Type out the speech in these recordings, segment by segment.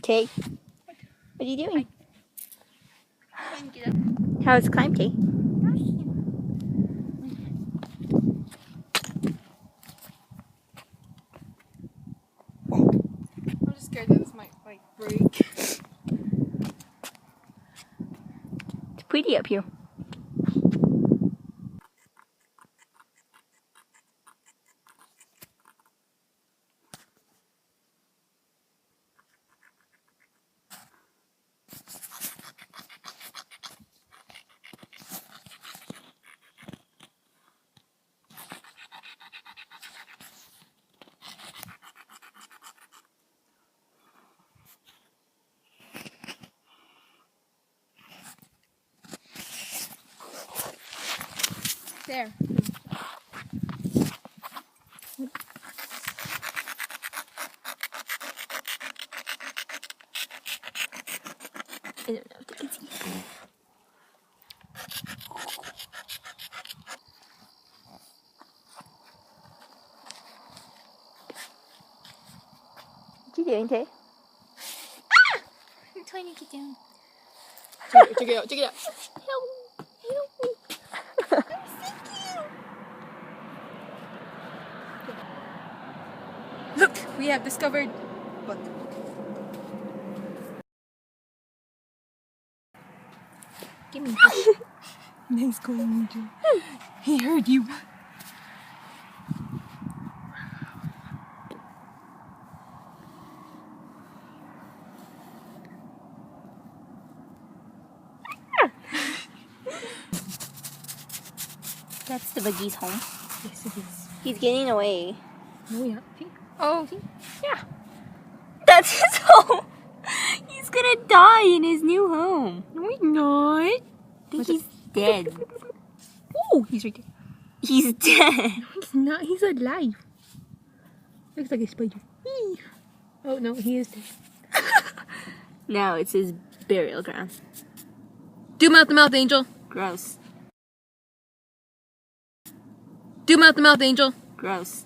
Tay, what are you doing? How's climb, Tay? I'm just scared that this might like break. It's pretty up here. There. I don't know if they can see. What you doing, Tay? I'm trying to get down. Check it out, check it out. Help me. Look, we have discovered what? Give me. Nice going, Angel. He heard you. That's the Buggy's home. Yes, it is. He's getting away. No, yeah. Oh, Yeah. That's his home. He's gonna die in his new home. no, he's not. I think he's dead. Oh, he's right there. He's dead. He's not. He's alive. Looks like a spider. Eee. Oh no, he is dead. Now it's his burial ground. Do mouth to mouth, Angel. Gross. Do mouth to mouth, Angel. Gross.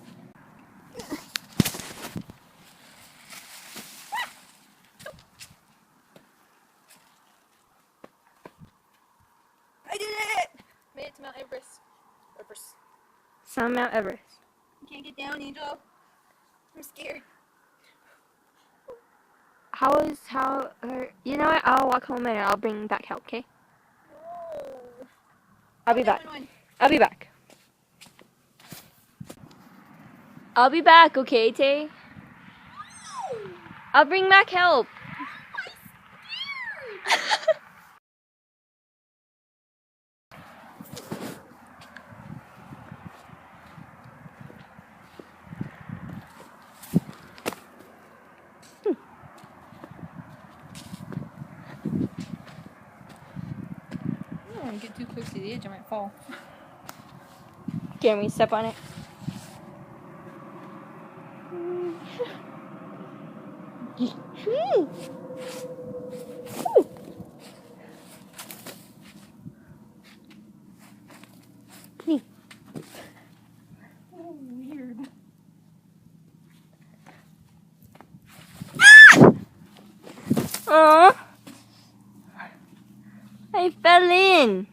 I did it! Made it to Mount Everest. Some Mount Everest. You can't get down, Angel. I'm scared. You know what? I'll walk home and I'll bring back help, okay? Oh. I'll be back. 911. I'll be back. I'll be back, okay, Tay? I'll bring back help. I don't want to get too close to the edge, I might fall. Can we step on it? Oh, weird. Aww. I fell in.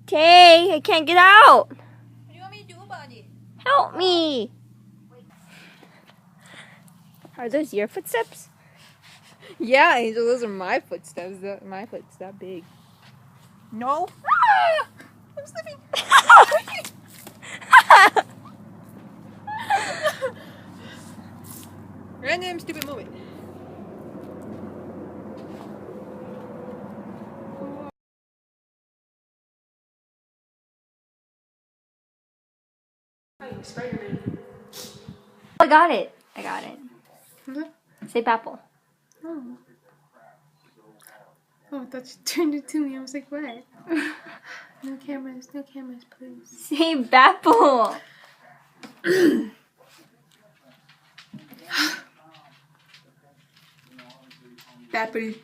Tay, I can't get out. What do you want me to do about it? Help me. Are those your footsteps? Yeah, Angel, those are my footsteps. My foot's that big. No. Ah! I'm slipping. Random stupid moment. Spider-Man. I got it. I got it. What? Say Papple. Oh. Oh, I thought you turned it to me. I was like, what? No cameras, please. Say Papple. Dapple.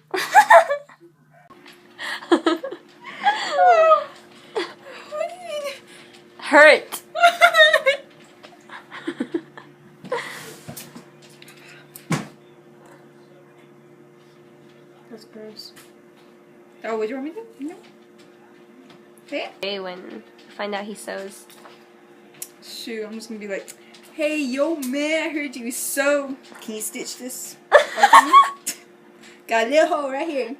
Hurt. what do you want me to do? No. Hey? Hey, when you find out he sews. Shoot, I'm just gonna be like, hey, yo, man, I heard you sew. Can you stitch this? Got a little hole right here.